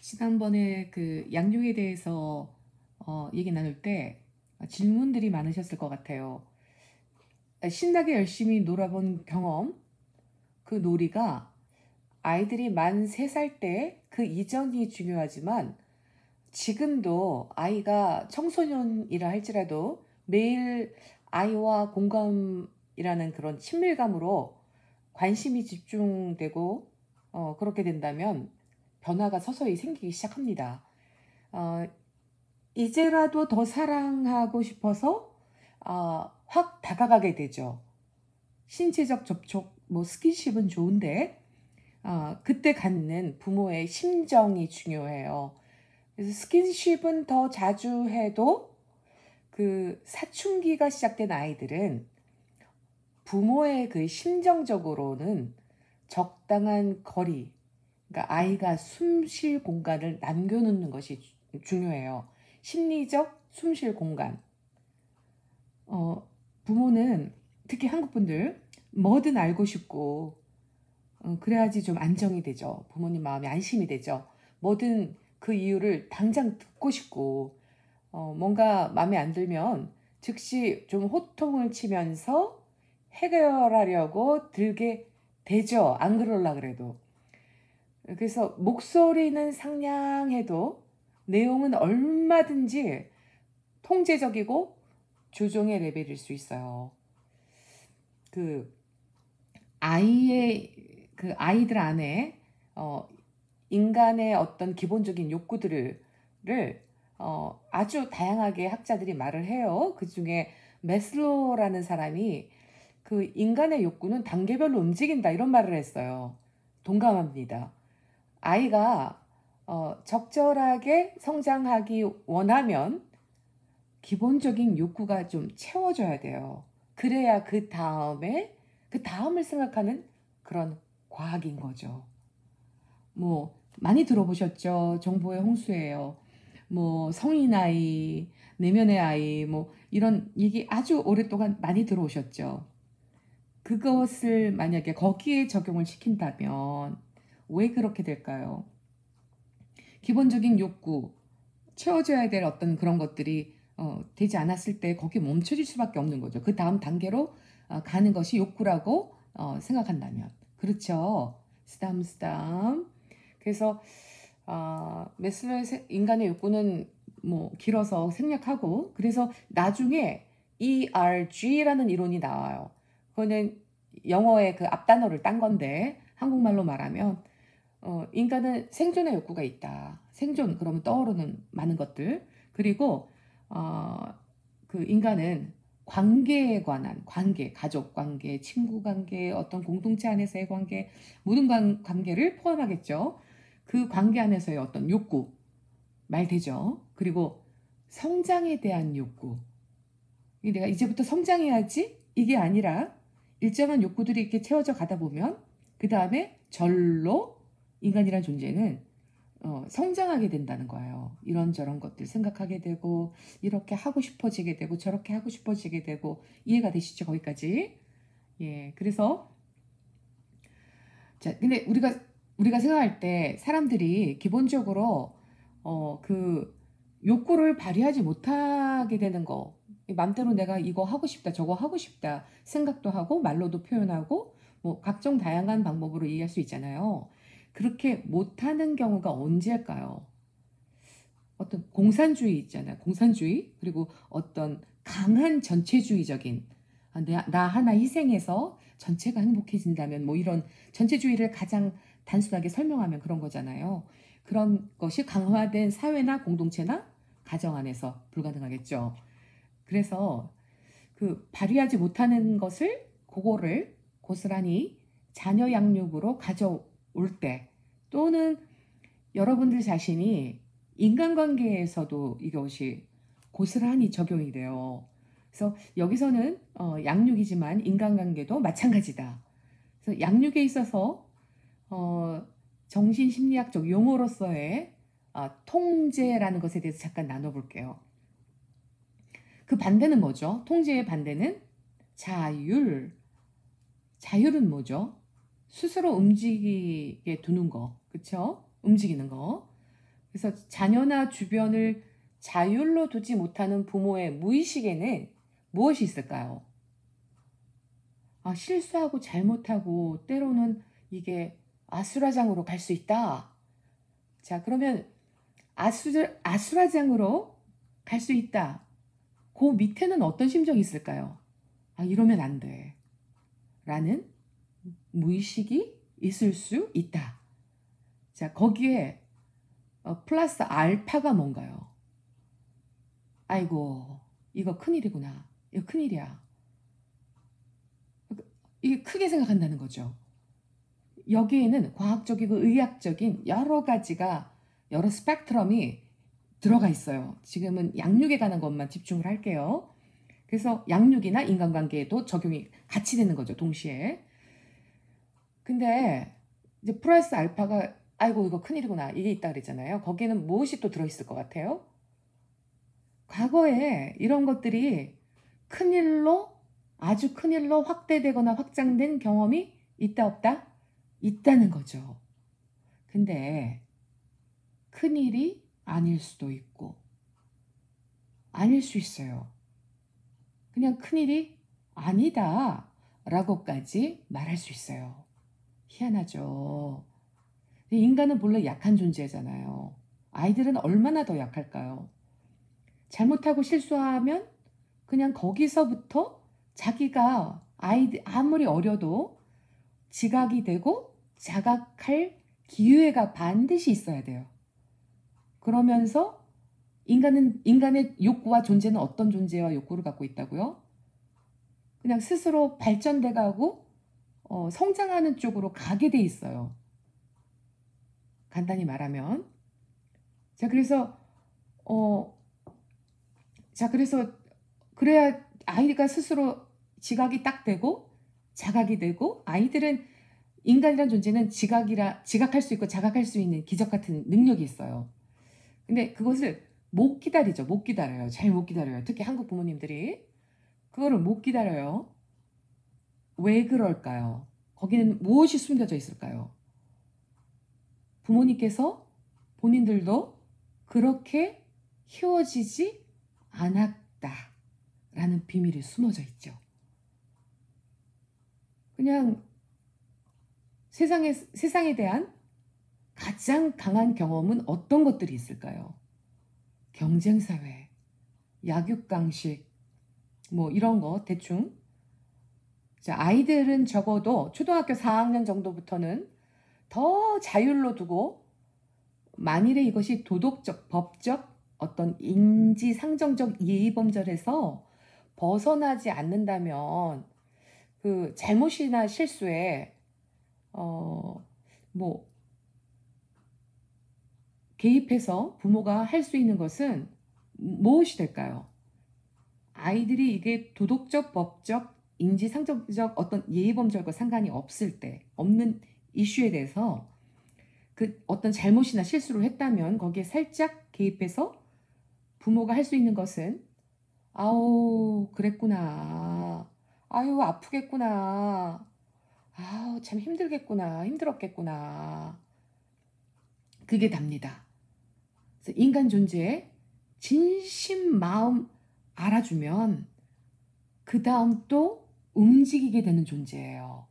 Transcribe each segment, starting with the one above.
지난번에 그 양육에 대해서 얘기 나눌 때 질문들이 많으셨을 것 같아요. 신나게 열심히 놀아본 경험, 그 놀이가 아이들이 만 3살 때 그 이전이 중요하지만 지금도 아이가 청소년이라 할지라도 매일 아이와 공감이라는 그런 친밀감으로 관심이 집중되고 그렇게 된다면 변화가 서서히 생기기 시작합니다. 어, 이제라도 더 사랑하고 싶어서 확 다가가게 되죠. 신체적 접촉, 뭐 스킨십은 좋은데 그때 갖는 부모의 심정이 중요해요. 그래서 스킨십은 더 자주 해도 그 사춘기가 시작된 아이들은 부모의 그 심정적으로는 적당한 거리, 그러니까 아이가 숨쉴 공간을 남겨놓는 것이 중요해요. 심리적 숨쉴 공간. 부모는 특히 한국 분들 뭐든 알고 싶고 그래야지 좀 안정이 되죠. 부모님 마음이 안심이 되죠. 뭐든 그 이유를 당장 듣고 싶고 뭔가 마음에 안 들면 즉시 좀 호통을 치면서 해결하려고 들게 되죠. 안 그럴라 그래도. 그래서 목소리는 상냥해도 내용은 얼마든지 통제적이고 조종의 레벨일 수 있어요. 그 아이들 안에 인간의 어떤 기본적인 욕구들을 아주 다양하게 학자들이 말을 해요. 그 중에 메슬로라는 사람이 그 인간의 욕구는 단계별로 움직인다 이런 말을 했어요. 동감합니다. 아이가 적절하게 성장하기 원하면 기본적인 욕구가 좀 채워져야 돼요. 그래야 그 다음을 생각하는 그런 과학인 거죠. 뭐 많이 들어보셨죠? 정보의 홍수예요. 뭐 성인 아이, 내면의 아이, 뭐 이런 얘기 아주 오랫동안 많이 들어오셨죠. 그것을 만약에 거기에 적용을 시킨다면 왜 그렇게 될까요? 기본적인 욕구, 채워줘야 될 어떤 그런 것들이 되지 않았을 때 거기에 멈춰질 수밖에 없는 거죠. 그 다음 단계로 가는 것이 욕구라고 생각한다면. 그렇죠. 쓰담쓰담. 그래서 메슬로의 인간의 욕구는 뭐 길어서 생략하고 그래서 나중에 ERG라는 이론이 나와요. 그거는 영어의 그 앞단어를 딴 건데 한국말로 말하면 인간은 생존의 욕구가 있다. 생존 그러면 떠오르는 많은 것들. 그리고 어, 그 인간은 관계에 관한 관계, 가족 관계, 친구 관계, 어떤 공동체 안에서의 관계, 모든 관계를 포함하겠죠. 그 관계 안에서의 어떤 욕구 말 되죠. 그리고 성장에 대한 욕구. 내가 이제부터 성장해야지 이게 아니라 일정한 욕구들이 이렇게 채워져 가다 보면 그 다음에 절로 인간이란 존재는 성장하게 된다는 거예요. 이런저런 것들 생각하게 되고 이렇게 하고 싶어지게 되고 저렇게 하고 싶어지게 되고 이해가 되시죠? 거기까지. 예, 그래서 자, 근데 우리가 생각할 때 사람들이 기본적으로 그 욕구를 발휘하지 못하게 되는 거. 맘대로 내가 이거 하고 싶다, 저거 하고 싶다 생각도 하고 말로도 표현하고 뭐 각종 다양한 방법으로 이해할 수 있잖아요. 그렇게 못하는 경우가 언제일까요? 어떤 공산주의 있잖아요. 공산주의 그리고 어떤 강한 전체주의적인 나 하나 희생해서 전체가 행복해진다면 뭐 이런 전체주의를 가장 단순하게 설명하면 그런 거잖아요. 그런 것이 강화된 사회나 공동체나 가정 안에서 불가능하겠죠. 그래서 그 발휘하지 못하는 것을 그거를 고스란히 자녀 양육으로 가져올 때 또는 여러분들 자신이 인간관계에서도 이것이 고스란히 적용이 돼요. 그래서 여기서는 양육이지만 인간관계도 마찬가지다. 그래서 양육에 있어서 어, 정신심리학적 용어로서의 통제라는 것에 대해서 잠깐 나눠볼게요. 그 반대는 뭐죠? 통제의 반대는 자율. 자율은 뭐죠? 스스로 움직이게 두는 거, 그쵸? 움직이는 거. 그래서 자녀나 주변을 자율로 두지 못하는 부모의 무의식에는 무엇이 있을까요? 실수하고 잘못하고 때로는 이게 아수라장으로 갈 수 있다. 자, 그러면 아수라장으로 갈 수 있다. 그 밑에는 어떤 심정이 있을까요? 이러면 안 돼. 라는 무의식이 있을 수 있다. 자, 거기에 플러스 알파가 뭔가요? 아이고, 이거 큰일이구나. 이거 큰일이야. 이게 크게 생각한다는 거죠. 여기에는 과학적이고 의학적인 여러 가지가, 여러 스펙트럼이 들어가 있어요. 지금은 양육에 관한 것만 집중을 할게요. 그래서 양육이나 인간관계에도 적용이 같이 되는 거죠, 동시에. 근데 이제 플러스 알파가 아이고 이거 큰일이구나 이게 있다 그랬잖아요. 거기에는 무엇이 또 들어있을 것 같아요? 과거에 이런 것들이 큰일로, 아주 큰일로 확대되거나 확장된 경험이 있다 없다? 있다는 거죠. 근데 큰일이 아닐 수도 있고 아닐 수 있어요. 그냥 큰일이 아니다 라고까지 말할 수 있어요. 희한하죠. 인간은 본래 약한 존재잖아요. 아이들은 얼마나 더 약할까요? 잘못하고 실수하면 그냥 거기서부터 자기가 아무리 어려도 지각이 되고 자각할 기회가 반드시 있어야 돼요. 그러면서 인간의 욕구와 존재는 어떤 존재와 욕구를 갖고 있다고요? 그냥 스스로 발전돼 가고 성장하는 쪽으로 가게 돼 있어요. 간단히 말하면. 자, 그래서 어, 그래서 그래야 아이가 스스로 지각이 딱 되고 자각이 되고, 아이들은 인간이란 존재는 지각할 수 있고 자각할 수 있는 기적 같은 능력이 있어요. 근데 그것을 못 기다리죠. 못 기다려요. 잘 못 기다려요. 특히 한국 부모님들이 그거를 못 기다려요. 왜 그럴까요? 거기는 무엇이 숨겨져 있을까요? 부모님께서 본인들도 그렇게 키워지지 않았다라는 비밀이 숨어져 있죠. 그냥 세상에 대한 가장 강한 경험은 어떤 것들이 있을까요? 경쟁사회, 약육강식, 뭐 이런 거 대충. 자, 아이들은 적어도 초등학교 4학년 정도부터는 더 자율로 두고, 만일에 이것이 도덕적, 법적, 어떤 인지상정적 예의범절에서 벗어나지 않는다면 그 잘못이나 실수에 뭐 개입해서 부모가 할 수 있는 것은 무엇이 될까요? 아이들이 이게 도덕적, 법적, 인지상정적 어떤 예의범절과 상관이 없는 이슈에 대해서 그 어떤 잘못이나 실수를 했다면 거기에 살짝 개입해서 부모가 할 수 있는 것은 아우 그랬구나, 아유 아프겠구나, 아우 참 힘들었겠구나, 그게 답니다. 그래서 인간 존재의 진심 마음 알아주면 그 다음 또 움직이게 되는 존재예요.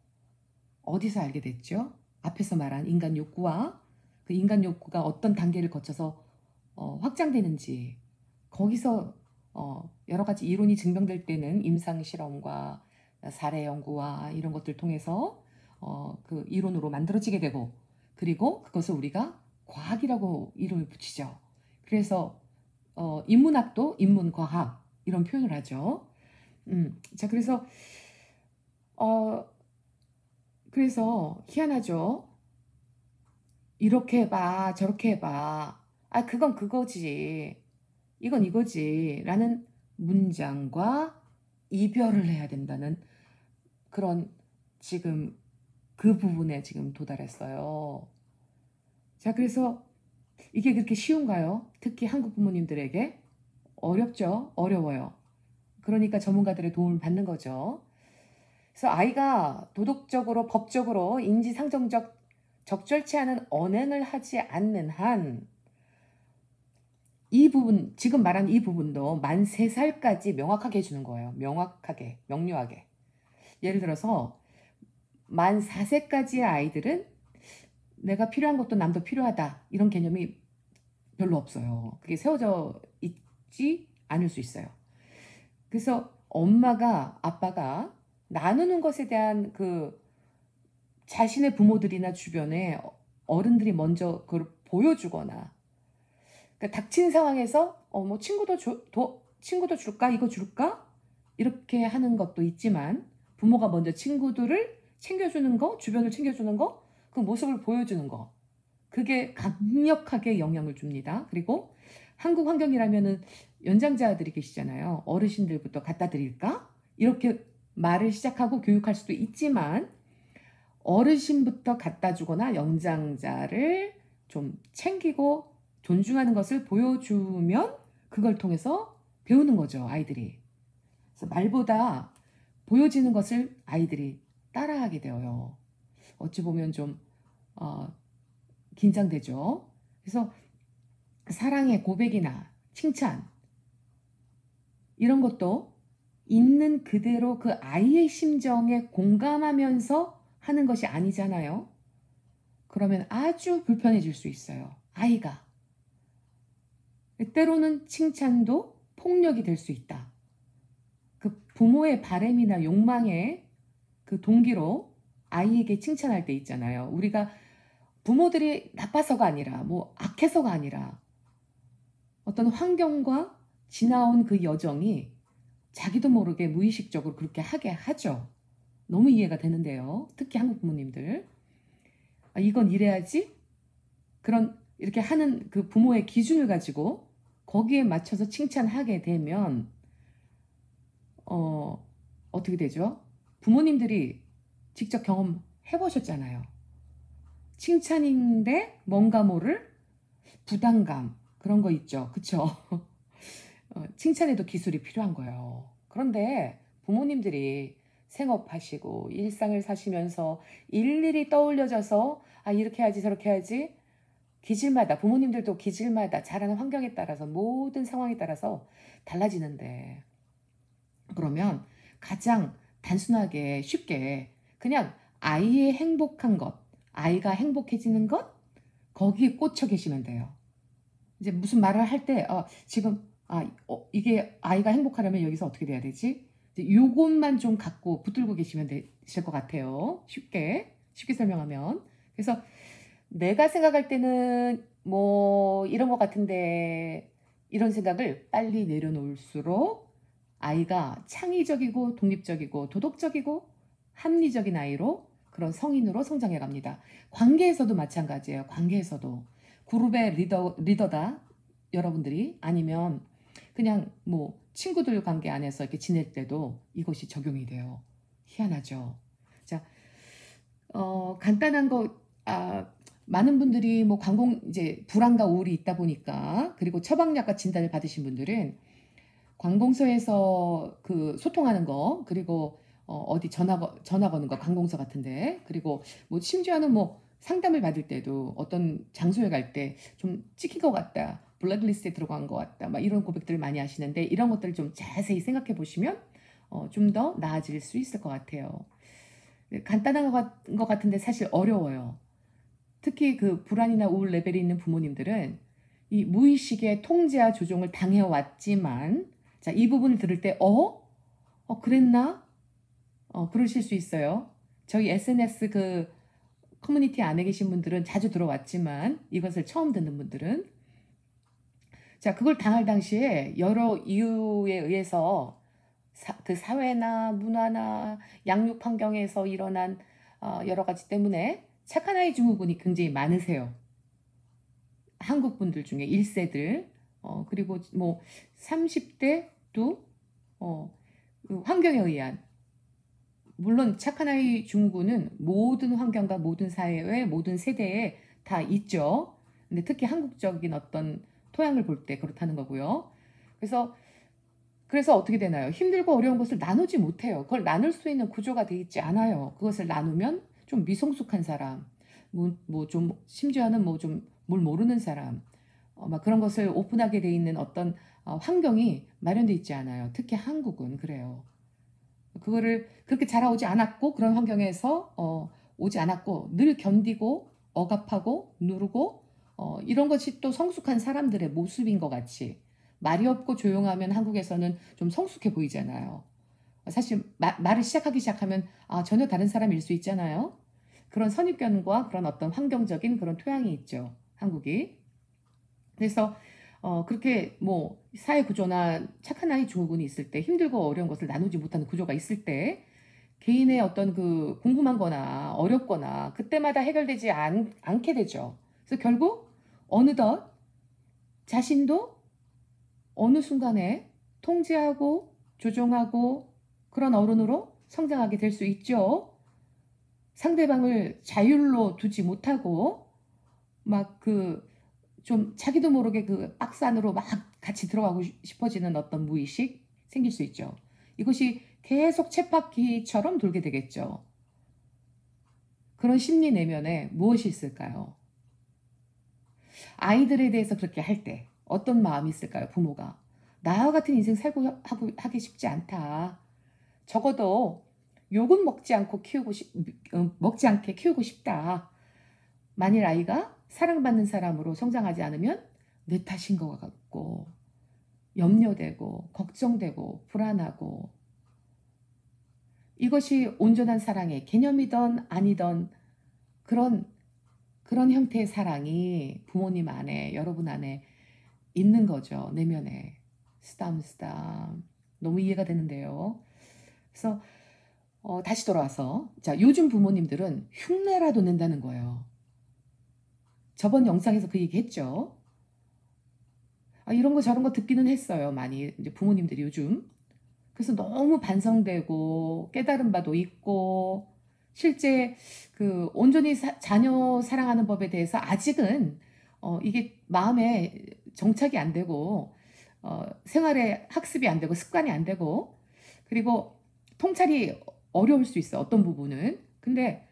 어디서 알게 됐죠? 앞에서 말한 인간 욕구와 그 인간 욕구가 어떤 단계를 거쳐서 확장되는지, 거기서 여러 가지 이론이 증명될 때는 임상 실험과 사례 연구와 이런 것들 통해서 그 이론으로 만들어지게 되고, 그리고 그것을 우리가 과학이라고 이름을 붙이죠. 그래서 인문학도 인문과학 이런 표현을 하죠. 자, 어, 그래서 희한하죠. 이렇게 해봐, 저렇게 해봐. 그건 그거지. 이건 이거지. 라는 문장과 이별을 해야 된다는 그런, 지금 그 부분에 지금 도달했어요. 자, 그래서 이게 그렇게 쉬운가요? 특히 한국 부모님들에게 어렵죠? 어려워요. 그러니까 전문가들의 도움을 받는 거죠. 그래서 아이가 도덕적으로, 법적으로, 인지상정적 적절치 않은 언행을 하지 않는 한 이 부분, 지금 말한 이 부분도 만 3살까지 명확하게 해 주는 거예요. 명확하게, 명료하게. 예를 들어서 만 4세까지의 아이들은 '내가 필요한 것도 남도 필요하다.' 이런 개념이 별로 없어요. 그게 세워져 있지 않을 수 있어요. 그래서 엄마가 아빠가 나누는 것에 대한 그 자신의 부모들이나 주변에 어른들이 먼저 그걸 보여주거나, 그러니까 닥친 상황에서 뭐 친구도 줄까? 이거 줄까? 이렇게 하는 것도 있지만, 부모가 먼저 친구들을 챙겨주는 거, 주변을 챙겨주는 거, 그 모습을 보여주는 거, 그게 강력하게 영향을 줍니다. 그리고 한국 환경이라면은 연장자들이 계시잖아요. 어르신들부터 갖다 드릴까? 이렇게 말을 시작하고 교육할 수도 있지만, 어르신부터 갖다 주거나 연장자를 좀 챙기고 존중하는 것을 보여주면 그걸 통해서 배우는 거죠, 아이들이. 그래서 말보다 보여지는 것을 아이들이 따라하게 되어요. 어찌 보면 좀 어, 긴장되죠. 그래서 사랑의 고백이나 칭찬, 이런 것도 있는 그대로 그 아이의 심정에 공감하면서 하는 것이 아니잖아요. 그러면 아주 불편해질 수 있어요, 아이가. 때로는 칭찬도 폭력이 될 수 있다. 그 부모의 바램이나 욕망의 그 동기로 아이에게 칭찬할 때 있잖아요. 우리가 부모들이 나빠서가 아니라, 뭐 악해서가 아니라, 어떤 환경과 지나온 그 여정이 자기도 모르게 무의식적으로 그렇게 하게 하죠. 너무 이해가 되는데요. 특히 한국 부모님들. 이건 이래야지? 그런, 이렇게 하는 그 부모의 기준을 가지고 거기에 맞춰서 칭찬하게 되면 어떻게 되죠? 부모님들이 직접 경험해 보셨잖아요. 칭찬인데 뭔가 모를 부담감, 그런 거 있죠. 그쵸? 칭찬에도 기술이 필요한 거예요. 그런데 부모님들이 생업하시고 일상을 사시면서 일일이 떠올려져서 이렇게 해야지 저렇게 해야지, 기질마다, 부모님들도 기질마다 자라는 환경에 따라서 모든 상황에 따라서 달라지는데, 그러면 가장 단순하게 쉽게 그냥 아이의 행복한 것, 아이가 행복해지는 것, 거기에 꽂혀 계시면 돼요. 이제 무슨 말을 할 때 지금 이게 아이가 행복하려면 여기서 어떻게 돼야 되지? 이제 요것만 좀 갖고 붙들고 계시면 되실 것 같아요. 쉽게 설명하면. 그래서 내가 생각할 때는 뭐 이런 것 같은데, 이런 생각을 빨리 내려놓을수록 아이가 창의적이고 독립적이고 도덕적이고 합리적인 아이로, 그런 성인으로 성장해 갑니다. 관계에서도 마찬가지예요. 관계에서도 그룹의 리더다 여러분들이, 아니면 그냥 뭐 친구들 관계 안에서 이렇게 지낼 때도 이것이 적용이 돼요. 희한하죠. 자, 간단한 거, 많은 분들이 뭐 이제 불안과 우울이 있다 보니까, 그리고 처방약과 진단을 받으신 분들은 관공서에서 그 소통하는 거, 그리고 어디 전화 거는 거, 관공서 같은데, 그리고 뭐 심지어는 뭐 상담을 받을 때도 어떤 장소에 갈 때 좀 찍힌 것 같다, 블랙리스트에 들어간 것 같다, 막 이런 고백들을 많이 하시는데, 이런 것들을 좀 자세히 생각해 보시면 좀 더 나아질 수 있을 것 같아요. 네, 간단한 것 같은데 사실 어려워요. 특히 그 불안이나 우울 레벨이 있는 부모님들은 이 무의식의 통제와 조종을 당해왔지만, 자, 이 부분을 들을 때, 그랬나? 그러실 수 있어요. 저희 SNS 그 커뮤니티 안에 계신 분들은 자주 들어왔지만, 이것을 처음 듣는 분들은, 자, 그걸 당할 당시에 여러 이유에 의해서 그 사회나 문화나 양육 환경에서 일어난 여러 가지 때문에 착한 아이 증후군이 굉장히 많으세요. 한국 분들 중에 1세들, 그리고 뭐 30대도 그 환경에 의한, 물론 착한 아이 증후군은 모든 환경과 모든 사회의 모든 세대에 다 있죠. 근데 특히 한국적인 어떤 토양을 볼 때 그렇다는 거고요. 그래서 어떻게 되나요? 힘들고 어려운 것을 나누지 못해요. 그걸 나눌 수 있는 구조가 되어 있지 않아요. 그것을 나누면 좀 미성숙한 사람, 뭐 좀 심지어는 뭐 좀 뭘 모르는 사람, 막 그런 것을 오픈하게 돼 있는 어떤 환경이 마련돼 있지 않아요. 특히 한국은 그래요. 그거를 그렇게 자라오지 않았고 그런 환경에서 오지 않았고 늘 견디고 억압하고 누르고 이런 것이 또 성숙한 사람들의 모습인 것 같이 말이 없고 조용하면 한국에서는 좀 성숙해 보이잖아요. 사실 말을 시작하기 시작하면 전혀 다른 사람일 수 있잖아요. 그런 선입견과 그런 어떤 환경적인 그런 토양이 있죠. 한국이. 그래서 그렇게 뭐 사회 구조나 착한 아이 증후군이 있을 때 힘들고 어려운 것을 나누지 못하는 구조가 있을 때 개인의 어떤 그 궁금한 거나 어렵거나 그때마다 해결되지 않게 되죠. 그래서 결국 어느덧 자신도 어느 순간에 통제하고 조종하고 그런 어른으로 성장하게 될 수 있죠. 상대방을 자율로 두지 못하고 막 좀 자기도 모르게 그 박스 안으로 막 같이 들어가고 싶어지는 어떤 무의식 생길 수 있죠. 이것이 계속 쳇바퀴처럼 돌게 되겠죠. 그런 심리 내면에 무엇이 있을까요? 아이들에 대해서 그렇게 할 때 어떤 마음이 있을까요? 부모가. 나와 같은 인생 살고 하기 쉽지 않다. 적어도 욕은 먹지 않게 키우고 싶다. 만일 아이가 사랑받는 사람으로 성장하지 않으면 내 탓인 것 같고 염려되고 걱정되고 불안하고 이것이 온전한 사랑의 개념이던 아니던 그런 형태의 사랑이 부모님 안에 여러분 안에 있는 거죠. 내면에 쓰담쓰담 너무 이해가 되는데요. 그래서 다시 돌아와서 자 요즘 부모님들은 흉내라도 낸다는 거예요. 저번 영상에서 그 얘기 했죠. 이런 거 저런 거 듣기는 했어요. 많이 이제 부모님들이 요즘. 그래서 너무 반성되고 깨달은 바도 있고 실제 그 온전히 자녀 사랑하는 법에 대해서 아직은 이게 마음에 정착이 안 되고 생활에 학습이 안 되고 습관이 안 되고 그리고 통찰이 어려울 수 있어 어떤 부분은. 근데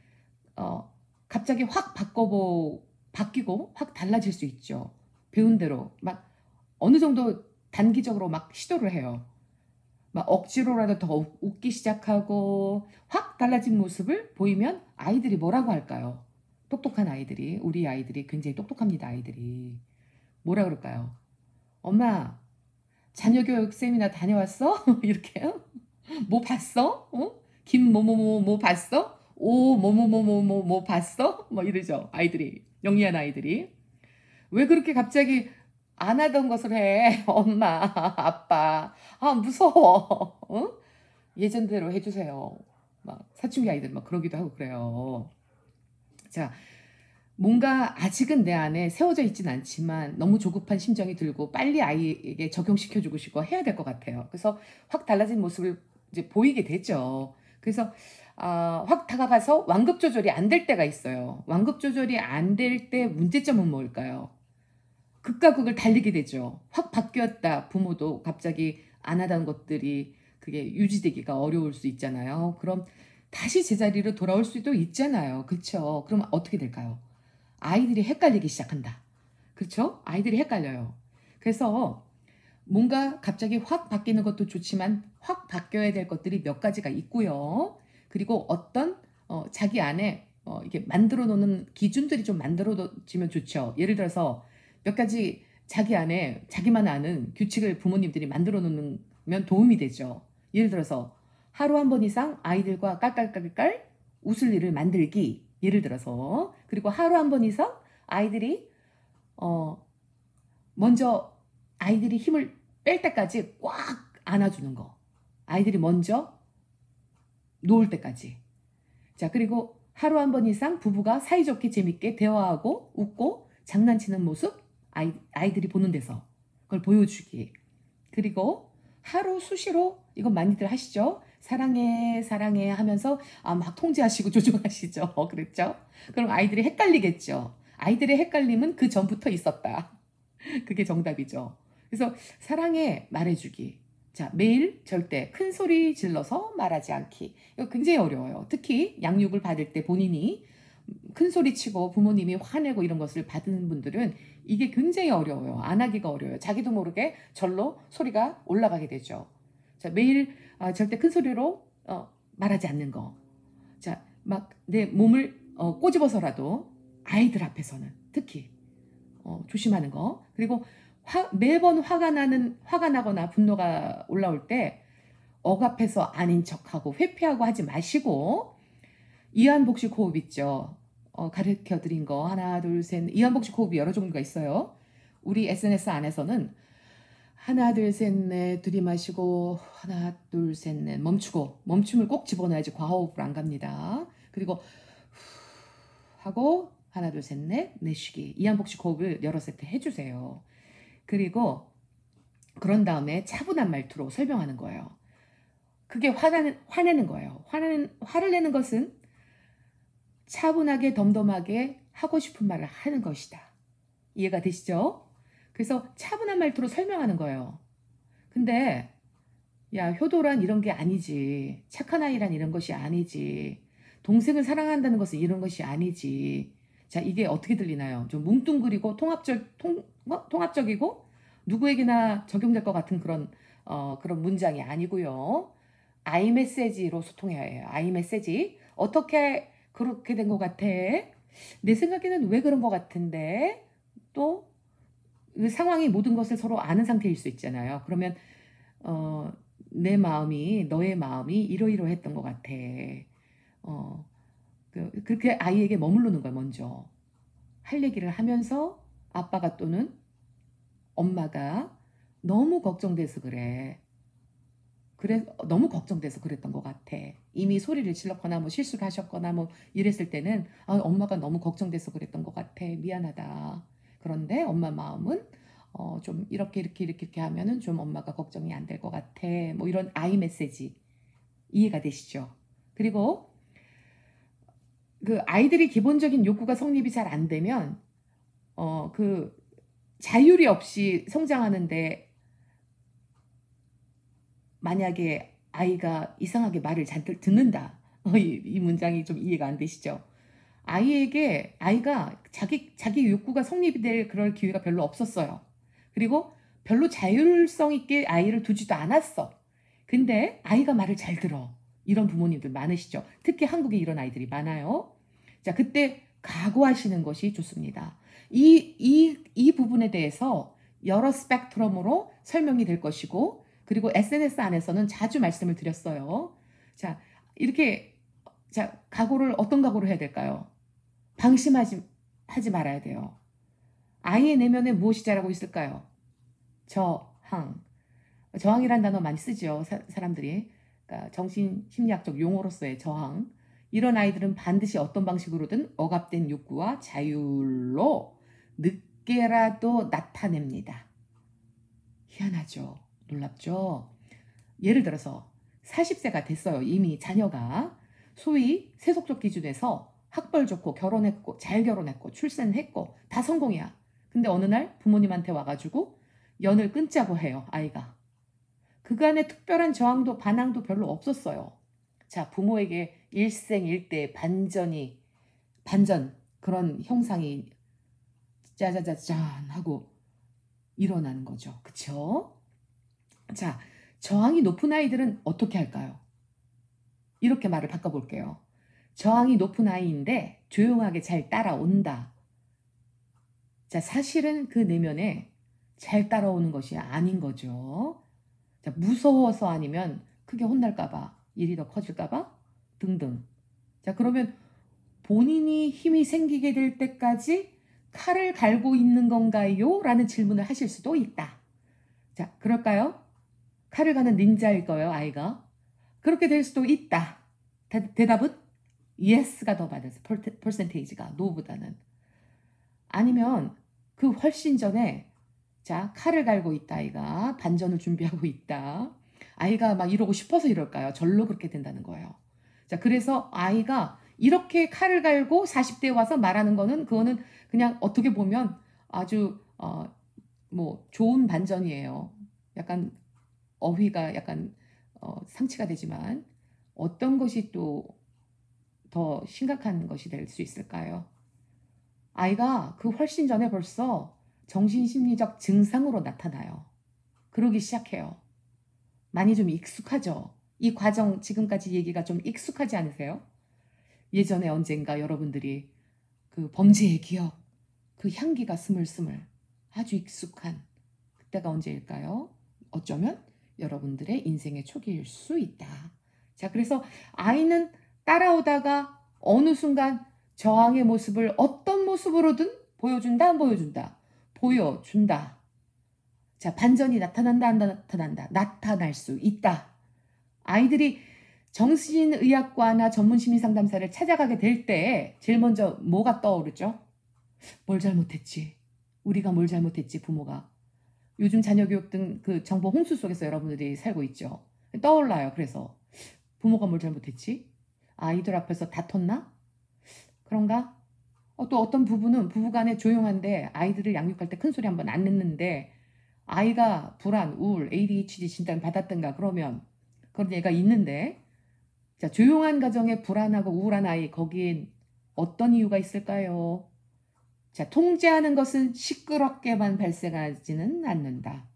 갑자기 확 바뀌고 확 달라질 수 있죠. 배운 대로 막 어느 정도 단기적으로 막 시도를 해요. 막 억지로라도 더 웃기 시작하고 확 달라진 모습을 보이면 아이들이 뭐라고 할까요? 똑똑한 아이들이 우리 아이들이 굉장히 똑똑합니다. 아이들이 뭐라 그럴까요? 엄마 자녀 교육 세미나 다녀왔어? 이렇게요? 뭐 봤어? 김뭐뭐뭐 뭐 봤어? 오 뭐뭐뭐뭐 봤어? 뭐 이러죠. 아이들이 영리한 아이들이 왜 그렇게 갑자기 안 하던 것을 해? 엄마, 아빠. 무서워. 예전대로 해주세요. 막 사춘기 아이들 막 그러기도 하고 그래요. 자, 뭔가 아직은 내 안에 세워져 있진 않지만 너무 조급한 심정이 들고 빨리 아이에게 적용시켜주고 싶고 해야 될 것 같아요. 그래서 확 달라진 모습을 이제 보이게 되죠. 그래서 확 다가가서 완급 조절이 안 될 때가 있어요. 완급 조절이 안 될 때 문제점은 뭘까요? 극과 극을 달리게 되죠. 확 바뀌었다. 부모도 갑자기 안 하던 것들이 그게 유지되기가 어려울 수 있잖아요. 그럼 다시 제자리로 돌아올 수도 있잖아요. 그렇죠? 그럼 어떻게 될까요? 아이들이 헷갈리기 시작한다. 그렇죠? 아이들이 헷갈려요. 그래서 뭔가 갑자기 확 바뀌는 것도 좋지만 확 바뀌어야 될 것들이 몇 가지가 있고요. 그리고 어떤 자기 안에 이게 만들어 놓는 기준들이 좀 만들어지면 좋죠. 예를 들어서 몇 가지 자기 안에 자기만 아는 규칙을 부모님들이 만들어 놓으면 도움이 되죠. 예를 들어서 하루 한 번 이상 아이들과 깔깔깔깔 웃을 일을 만들기. 예를 들어서 그리고 하루 한 번 이상 아이들이 먼저 아이들이 힘을 뺄 때까지 꽉 안아주는 거. 아이들이 먼저 놓을 때까지. 자, 그리고 하루 한 번 이상 부부가 사이좋게 재밌게 대화하고 웃고 장난치는 모습 아이들이 보는 데서 그걸 보여주기. 그리고 하루 수시로 이건 많이들 하시죠. 사랑해 사랑해 하면서 막 통제하시고 조종하시죠. 그랬죠? 그럼 아이들이 헷갈리겠죠. 아이들의 헷갈림은 그 전부터 있었다. 그게 정답이죠. 그래서 사랑해 말해주기. 자, 매일 절대 큰 소리 질러서 말하지 않기. 이거 굉장히 어려워요. 특히 양육을 받을 때 본인이 큰 소리 치고 부모님이 화내고 이런 것을 받은 분들은 이게 굉장히 어려워요. 안 하기가 어려워요. 자기도 모르게 절로 소리가 올라가게 되죠. 자, 매일 절대 큰 소리로 말하지 않는 거. 자, 막 내 몸을 꼬집어서라도 아이들 앞에서는 특히 조심하는 거. 그리고 매번 화가 나거나 분노가 올라올 때 억압해서 아닌 척하고 회피하고 하지 마시고, 이완복식 호흡 있죠. 가르쳐 드린 거 하나 둘 셋. 이완복식 호흡이 여러 종류가 있어요. 우리 SNS 안에서는 하나 둘 셋 넷 들이마시고 하나 둘 셋 넷 멈추고, 멈춤을 꼭 집어넣어야지 과호흡으로 안 갑니다. 그리고 하고 하나 둘 셋 넷 내쉬기. 이완복식 호흡을 여러 세트 해주세요. 그리고 그런 다음에 차분한 말투로 설명하는 거예요. 그게 화내는 거예요. 화를 내는 것은 차분하게 덤덤하게 하고 싶은 말을 하는 것이다. 이해가 되시죠? 그래서 차분한 말투로 설명하는 거예요. 근데 야, 효도란 이런 게 아니지. 착한 아이란 이런 것이 아니지. 동생을 사랑한다는 것은 이런 것이 아니지. 자, 이게 어떻게 들리나요? 좀 뭉뚱그리고 통합적이고 누구에게나 적용될 것 같은 그런 문장이 아니고요. 아이 메시지로 소통해야 해요. 아이 메시지. 어떻게 그렇게 된 것 같아? 내 생각에는 왜 그런 것 같은데? 또 그 상황이 모든 것을 서로 아는 상태일 수 있잖아요. 그러면 내 마음이 너의 마음이 이러이러했던 것 같아. 어, 그렇게 아이에게 머무르는 거예요. 먼저 할 얘기를 하면서 아빠가 또는 엄마가 너무 걱정돼서 그래. 너무 걱정돼서 그랬던 것 같아. 이미 소리를 질렀거나 뭐 실수를 하셨거나 뭐 이랬을 때는 엄마가 너무 걱정돼서 그랬던 것 같아. 미안하다. 그런데 엄마 마음은 좀 이렇게 하면은 좀 엄마가 걱정이 안 될 것 같아. 뭐 이런 아이 메시지 이해가 되시죠? 그리고 그 아이들이 기본적인 욕구가 성립이 잘 안 되면 그 자율이 없이 성장하는데, 만약에 아이가 이상하게 말을 잘 듣는다. 이 문장이 좀 이해가 안 되시죠? 아이가 자기 욕구가 성립이 될 그럴 기회가 별로 없었어요. 그리고 별로 자율성 있게 아이를 두지도 않았어. 근데 아이가 말을 잘 들어. 이런 부모님들 많으시죠? 특히 한국에 이런 아이들이 많아요. 자, 그때 각오하시는 것이 좋습니다. 이 부분에 대해서 여러 스펙트럼으로 설명이 될 것이고, 그리고 SNS 안에서는 자주 말씀을 드렸어요. 자, 이렇게, 자, 어떤 각오를 해야 될까요? 하지 말아야 돼요. 아이의 내면에 무엇이 자라고 있을까요? 저항. 저항이란 단어 많이 쓰죠. 사람들이. 그러니까 정신심리학적 용어로서의 저항. 이런 아이들은 반드시 어떤 방식으로든 억압된 욕구와 자율로 늦게라도 나타냅니다. 희한하죠. 놀랍죠. 예를 들어서 40세가 됐어요. 이미 자녀가. 소위 세속적 기준에서 학벌 좋고 결혼했고 잘 결혼했고 출산했고 다 성공이야. 근데 어느 날 부모님한테 와가지고 연을 끊자고 해요. 아이가. 그간의 특별한 저항도 반항도 별로 없었어요. 자, 부모에게 일생일대 반전 그런 형상이 짜자자잔 하고 일어나는 거죠. 그쵸? 자, 저항이 높은 아이들은 어떻게 할까요? 이렇게 말을 바꿔볼게요. 저항이 높은 아이인데 조용하게 잘 따라온다. 자, 사실은 그 내면에 잘 따라오는 것이 아닌 거죠. 자, 무서워서 아니면 크게 혼날까봐, 일이 더 커질까봐 등등. 자, 그러면 본인이 힘이 생기게 될 때까지 칼을 갈고 있는 건가요? 라는 질문을 하실 수도 있다. 자, 그럴까요? 칼을 가는 닌자일 거예요, 아이가. 그렇게 될 수도 있다. 대답은 yes가 더 많아서 퍼센테이지가 no보다는. 아니면 그 훨씬 전에 자, 칼을 갈고 있다 아이가. 반전을 준비하고 있다. 아이가 막 이러고 싶어서 이럴까요? 절로 그렇게 된다는 거예요. 자, 그래서 아이가 이렇게 칼을 갈고 40대에 와서 말하는 거는 그거는 그냥 어떻게 보면 아주 뭐 좋은 반전이에요. 약간 어휘가 약간 상치가 되지만 어떤 것이 또 더 심각한 것이 될 수 있을까요? 아이가 그 훨씬 전에 벌써 정신심리적 증상으로 나타나요. 그러기 시작해요. 많이 좀 익숙하죠? 이 과정 지금까지 얘기가 좀 익숙하지 않으세요? 예전에 언젠가 여러분들이 그 범죄의 기억, 그 향기가 스물스물 아주 익숙한 그때가 언제일까요? 어쩌면 여러분들의 인생의 초기일 수 있다. 자, 그래서 아이는 따라오다가 어느 순간 저항의 모습을 어떤 모습으로든 보여준다, 안 보여준다? 보여준다. 자, 반전이 나타난다, 안 나타난다? 나타날 수 있다. 아이들이 정신의학과나 전문심리상담사를 찾아가게 될 때 제일 먼저 뭐가 떠오르죠? 뭘 잘못했지? 우리가 뭘 잘못했지, 부모가? 요즘 자녀교육 등 그 정보 홍수 속에서 여러분들이 살고 있죠. 떠올라요. 그래서 부모가 뭘 잘못했지? 아이들 앞에서 다퉜나? 그런가? 또 어떤 부부는 부부간에 조용한데 아이들을 양육할 때 큰 소리 한번 안 냈는데 아이가 불안, 우울, ADHD 진단 받았던가 그러면 그런 애가 있는데 자, 조용한 가정에 불안하고 우울한 아이 거기엔 어떤 이유가 있을까요? 자, 통제하는 것은 시끄럽게만 발생하지는 않는다.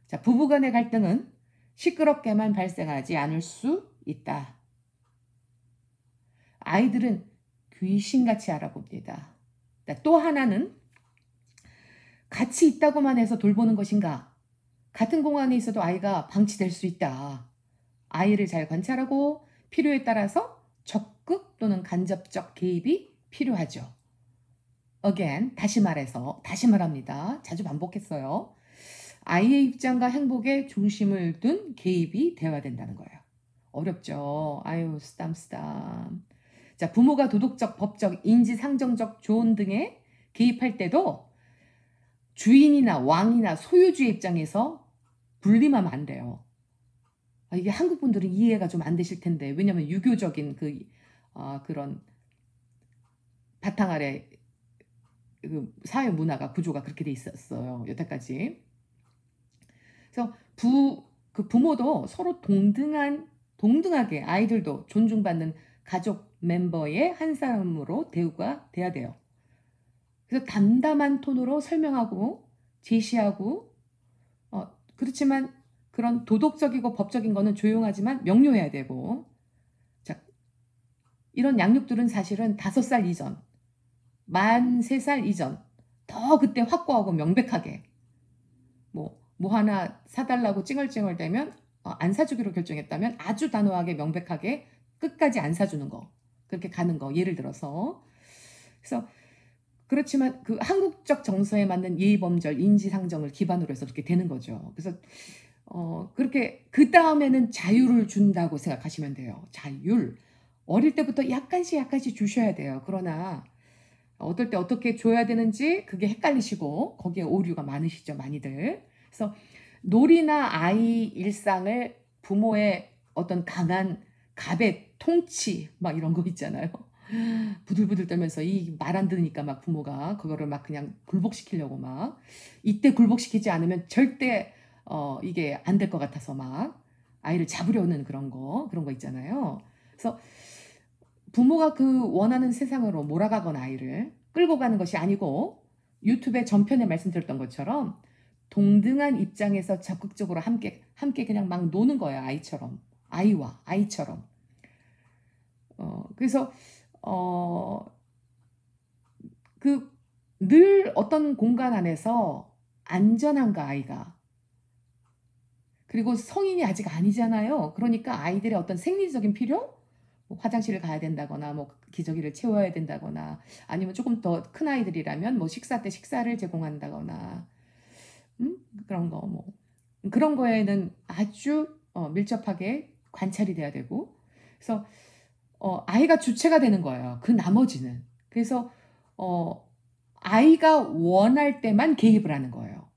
자, 부부간의 갈등은 시끄럽게만 발생하지 않을 수 있다. 아이들은 귀신같이 알아봅니다. 또 하나는 같이 있다고만 해서 돌보는 것인가? 같은 공간에 있어도 아이가 방치될 수 있다. 아이를 잘 관찰하고 필요에 따라서 적극 또는 간접적 개입이 필요하죠. Again, 다시 말합니다. 자주 반복했어요. 아이의 입장과 행복에 중심을 둔 개입이 되어야 된다는 거예요. 어렵죠. 아유, 쓰담쓰담. 자, 부모가 도덕적, 법적, 인지상정적 조언 등에 개입할 때도 주인이나 왕이나 소유주의 입장에서 군림하면 안 돼요. 이게 한국 분들은 이해가 좀 안 되실 텐데 왜냐하면 유교적인 그런 바탕 아래 그 사회 문화가 구조가 그렇게 돼 있었어요. 여태까지. 그래서 그 부모도 서로 동등하게 아이들도 존중받는 가족 멤버의 한 사람으로 대우가 돼야 돼요. 그래서 담담한 톤으로 설명하고 제시하고 그렇지만 그런 도덕적이고 법적인 거는 조용하지만 명료해야 되고 자, 이런 양육들은 사실은 5살 이전, 만 3살 이전 더 그때 확고하고 명백하게 뭐 하나 사달라고 찡얼찡얼대면 안 사주기로 결정했다면 아주 단호하게 명백하게 끝까지 안 사주는 거 그렇게 가는 거 예를 들어서 그래서 그렇지만 그 한국적 정서에 맞는 예의범절 인지상정을 기반으로 해서 그렇게 되는 거죠. 그래서 그렇게 그 다음에는 자유를 준다고 생각하시면 돼요. 자율 어릴 때부터 약간씩 주셔야 돼요. 그러나 어떨 때 어떻게 줘야 되는지 그게 헷갈리시고 거기에 오류가 많으시죠. 많이들. 그래서 놀이나 아이 일상을 부모의 어떤 강한 갑의 통치 막 이런 거 있잖아요. 부들부들 떨면서 이 말 안 들으니까 막 부모가 그거를 막 그냥 굴복시키려고 막 이때 굴복시키지 않으면 절대 이게 안 될 것 같아서 막 아이를 잡으려는 그런 거 있잖아요. 그래서 부모가 그 원하는 세상으로 몰아가거나 아이를 끌고 가는 것이 아니고 유튜브의 전편에 말씀드렸던 것처럼 동등한 입장에서 적극적으로 함께 그냥 막 노는 거예요. 아이처럼. 그래서 그 늘 어떤 공간 안에서 안전한가 아이가. 그리고 성인이 아직 아니잖아요. 그러니까 아이들의 어떤 생리적인 필요? 뭐 화장실을 가야 된다거나 뭐 기저귀를 채워야 된다거나 아니면 조금 더 큰 아이들이라면 뭐 식사 때 식사를 제공한다거나 그런 거 뭐 그런 거에는 아주 밀접하게 관찰이 돼야 되고 그래서 아이가 주체가 되는 거예요. 그 나머지는. 그래서 아이가 원할 때만 개입을 하는 거예요.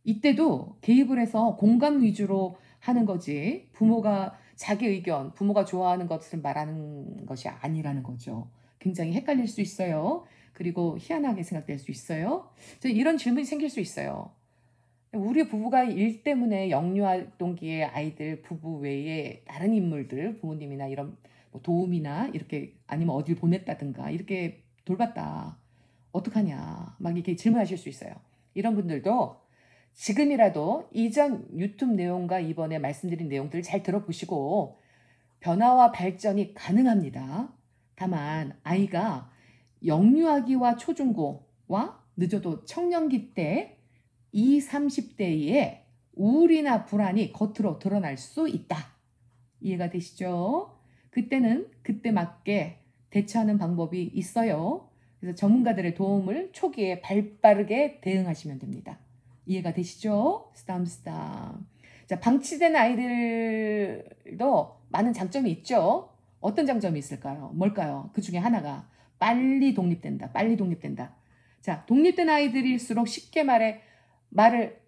이때도 개입을 해서 공감 위주로 하는 거지 부모가 자기 의견, 부모가 좋아하는 것을 말하는 것이 아니라는 거죠. 굉장히 헷갈릴 수 있어요. 그리고 희한하게 생각될 수 있어요. 이런 질문이 생길 수 있어요. 우리 부부가 일 때문에 영유아동기의 아이들 부부 외에 다른 인물들 부모님이나 이런 뭐 도움이나 이렇게 아니면 어딜 보냈다든가 이렇게 돌봤다. 어떡하냐 막 이렇게 질문하실 수 있어요. 이런 분들도 지금이라도 이전 유튜브 내용과 이번에 말씀드린 내용들을 잘 들어보시고 변화와 발전이 가능합니다. 다만 아이가 영유아기와 초중고와 늦어도 청년기 때 20, 30대에 우울이나 불안이 겉으로 드러날 수 있다. 이해가 되시죠? 그때는 그때 맞게 대처하는 방법이 있어요. 그래서 전문가들의 도움을 초기에 발빠르게 대응하시면 됩니다. 이해가 되시죠? 스담스담. 자, 방치된 아이들도 많은 장점이 있죠. 어떤 장점이 있을까요? 뭘까요? 그 중에 하나가 빨리 독립된다. 빨리 독립된다. 자, 독립된 아이들일수록 쉽게 말을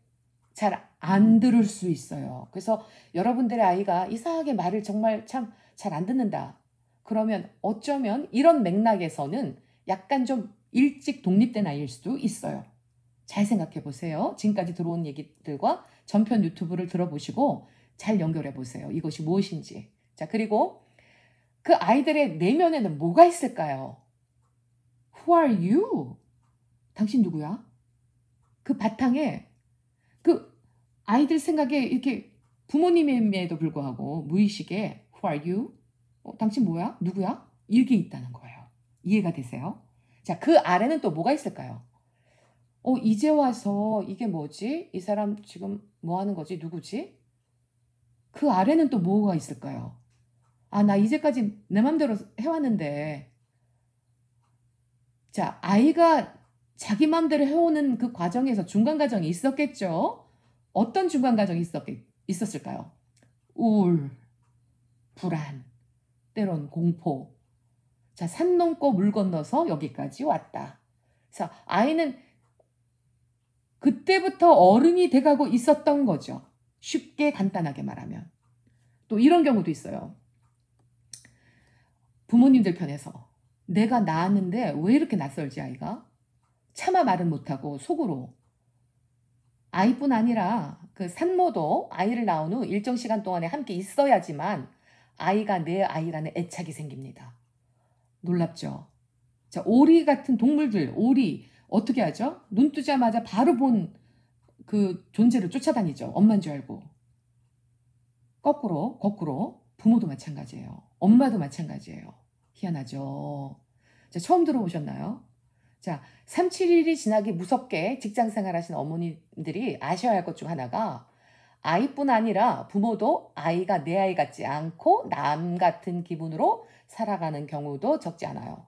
잘 안 들을 수 있어요. 그래서 여러분들의 아이가 이상하게 말을 정말 참 잘 안 듣는다. 그러면 어쩌면 이런 맥락에서는 약간 좀 일찍 독립된 아이일 수도 있어요. 잘 생각해 보세요. 지금까지 들어온 얘기들과 전편 유튜브를 들어보시고 잘 연결해 보세요. 이것이 무엇인지. 자, 그리고 그 아이들의 내면에는 뭐가 있을까요? Who are you? 당신 누구야? 그 바탕에 그 아이들 생각에 이렇게 부모님임에도 불구하고 무의식에 Who are you? 당신 뭐야? 누구야? 이게 있다는 거예요. 이해가 되세요? 자, 그 아래는 또 뭐가 있을까요? 이제 와서 이게 뭐지? 이 사람 지금 뭐 하는 거지? 누구지? 그 아래는 또 뭐가 있을까요? 아, 나 이제까지 내 맘대로 해왔는데. 자, 아이가 자기 맘대로 해오는 그 과정에서 중간 과정이 있었겠죠? 어떤 중간 과정이 있었을까요? 우울, 불안, 때론 공포. 자, 산 넘고 물 건너서 여기까지 왔다. 그래서 아이는 그때부터 어른이 돼가고 있었던 거죠. 쉽게 간단하게 말하면. 또 이런 경우도 있어요. 부모님들 편에서 내가 낳았는데 왜 이렇게 낯설지 아이가? 차마 말은 못하고 속으로. 아이뿐 아니라 그 산모도 아이를 낳은 후 일정 시간 동안에 함께 있어야지만 아이가 내 아이라는 애착이 생깁니다. 놀랍죠? 자, 오리 같은 동물들, 오리 어떻게 하죠? 눈 뜨자마자 바로 본 그 존재를 쫓아다니죠. 엄마인 줄 알고. 거꾸로 부모도 마찬가지예요. 엄마도 마찬가지예요. 희한하죠? 자, 처음 들어보셨나요? 자, 3, 7일이 지나기 무섭게 직장 생활하시는 어머니들이 아셔야 할 것 중 하나가 아이뿐 아니라 부모도 아이가 내 아이 같지 않고 남 같은 기분으로 살아가는 경우도 적지 않아요.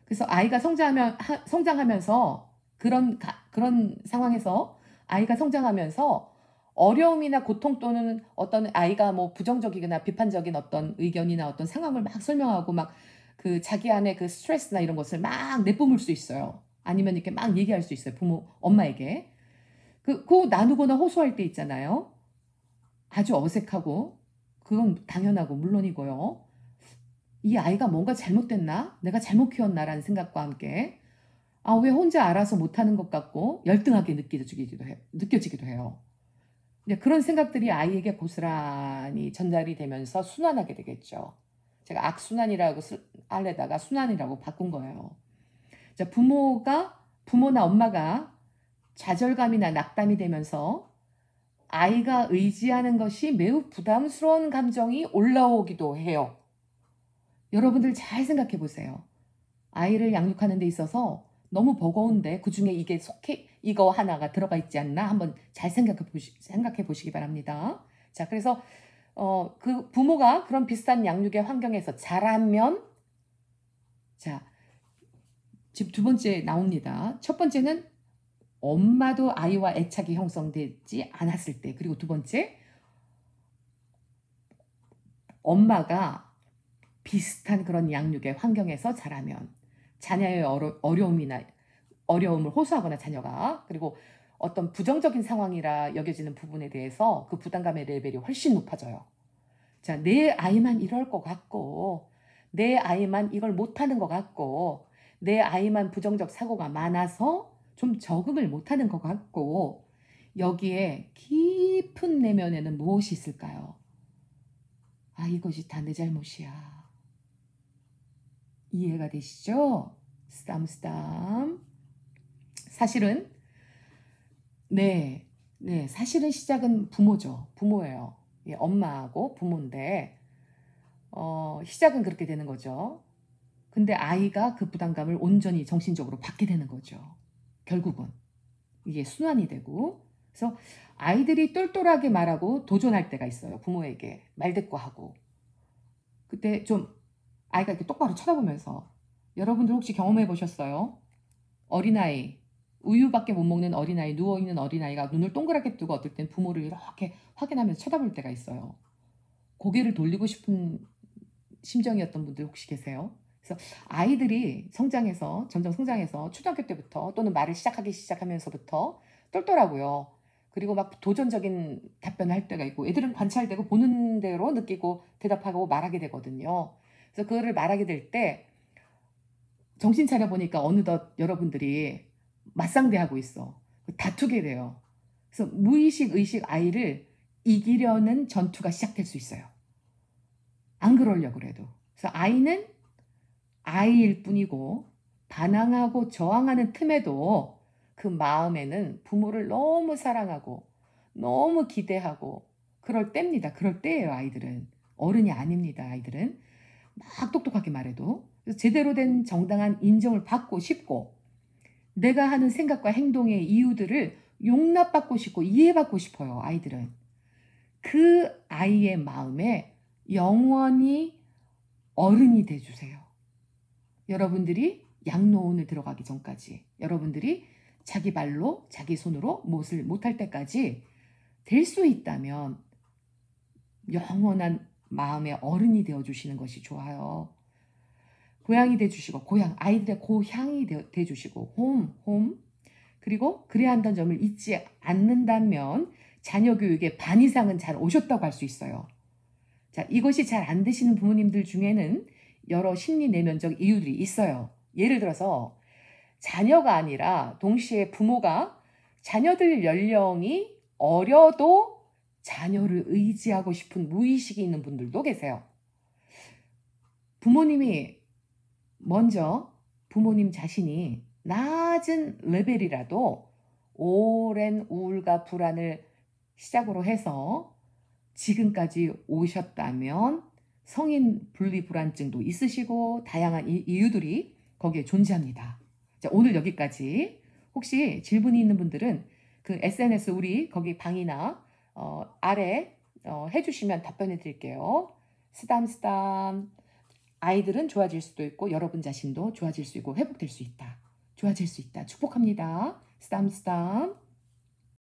그래서 아이가 성장하면서 그런 상황에서 아이가 성장하면서 어려움이나 고통 또는 어떤 아이가 뭐 부정적이거나 비판적인 어떤 의견이나 어떤 상황을 막 설명하고 막 그 자기 안에 그 스트레스나 이런 것을 막 내뿜을 수 있어요. 아니면 이렇게 막 얘기할 수 있어요. 엄마에게. 그 나누거나 호소할 때 있잖아요. 아주 어색하고 그건 당연하고 물론이고요. 이 아이가 뭔가 잘못됐나? 내가 잘못 키웠나라는 생각과 함께 왜 혼자 알아서 못하는 것 같고 열등하게 느껴지기도 해요. 이제 그런 생각들이 아이에게 고스란히 전달이 되면서 순환하게 되겠죠. 제가 악순환이라고 할래다가 순환이라고 바꾼 거예요. 자, 부모나 엄마가 좌절감이나 낙담이 되면서 아이가 의지하는 것이 매우 부담스러운 감정이 올라오기도 해요. 여러분들 잘 생각해 보세요. 아이를 양육하는 데 있어서 너무 버거운데 그중에 이거 하나가 들어가 있지 않나 한번 잘 생각해 보시기 바랍니다. 자, 그래서 그 부모가 그런 비슷한 양육의 환경에서 자라면 자, 지금 두 번째 나옵니다. 첫 번째는 엄마도 아이와 애착이 형성되지 않았을 때, 그리고 두 번째 엄마가 비슷한 그런 양육의 환경에서 자라면 자녀의 어려움을 호소하거나 자녀가 그리고 어떤 부정적인 상황이라 여겨지는 부분에 대해서 그 부담감의 레벨이 훨씬 높아져요. 자, 내 아이만 이럴 것 같고 내 아이만 이걸 못하는 것 같고 내 아이만 부정적 사고가 많아서 좀 적응을 못하는 것 같고 여기에 깊은 내면에는 무엇이 있을까요? 이것이 다 내 잘못이야. 이해가 되시죠? 쓰담쓰담. 사실은 네. 네. 사실은 시작은 부모죠. 부모예요. 예, 엄마하고 부모인데 시작은 그렇게 되는 거죠. 근데 아이가 그 부담감을 온전히 정신적으로 받게 되는 거죠, 결국은. 이게 순환이 되고. 그래서 아이들이 똘똘하게 말하고 도전할 때가 있어요, 부모에게. 말대꾸하고. 그때 좀 아이가 이렇게 똑바로 쳐다보면서, 여러분들 혹시 경험해 보셨어요? 어린아이, 우유밖에 못 먹는 어린아이, 누워있는 어린아이가 눈을 동그랗게 뜨고 어떨 땐 부모를 이렇게 확인하면서 쳐다볼 때가 있어요. 고개를 돌리고 싶은 심정이었던 분들 혹시 계세요? 그래서 아이들이 성장해서, 점점 성장해서 초등학교 때부터 또는 말을 시작하기 시작하면서부터 똘똘하고요. 그리고 막 도전적인 답변을 할 때가 있고, 애들은 관찰되고 보는 대로 느끼고 대답하고 말하게 되거든요. 그래서 그거를 말하게 될 때 정신 차려 보니까 어느덧 여러분들이 맞상대하고 있어. 다투게 돼요. 그래서 무의식, 의식 아이를 이기려는 전투가 시작될 수 있어요. 안 그러려고 그래도. 그래서 아이는 아이일 뿐이고, 반항하고 저항하는 틈에도 그 마음에는 부모를 너무 사랑하고 너무 기대하고 그럴 때입니다. 그럴 때예요, 아이들은. 어른이 아닙니다, 아이들은. 막 똑똑하게 말해도. 그래서 제대로 된 정당한 인정을 받고 싶고, 내가 하는 생각과 행동의 이유들을 용납받고 싶고 이해받고 싶어요, 아이들은. 그 아이의 마음에 영원히 어른이 돼 주세요. 여러분들이 양로원을 들어가기 전까지, 여러분들이 자기 발로 자기 손으로 무엇을 못할 때까지 될 수 있다면 영원한 마음의 어른이 되어 주시는 것이 좋아요. 고향이 돼 주시고, 고향, 아이들의 고향이 돼 주시고, 홈. 그리고 그래야 한다는 점을 잊지 않는다면 자녀 교육의 반 이상은 잘 오셨다고 할 수 있어요. 자, 이것이 잘 안 되시는 부모님들 중에는 여러 심리 내면적 이유들이 있어요. 예를 들어서 자녀가 아니라 동시에 부모가 자녀들 연령이 어려도 자녀를 의지하고 싶은 무의식이 있는 분들도 계세요. 부모님이 먼저, 부모님 자신이 낮은 레벨이라도 오랜 우울과 불안을 시작으로 해서 지금까지 오셨다면 성인 분리불안증도 있으시고 다양한 이유들이 거기에 존재합니다. 자, 오늘 여기까지. 혹시 질문이 있는 분들은 그 SNS 우리 거기 방이나 아래 해주시면 답변해 드릴게요. 쓰담쓰담. 아이들은 좋아질 수도 있고 여러분 자신도 좋아질 수 있고 회복될 수 있다. 좋아질 수 있다. 축복합니다. 쓰담쓰담.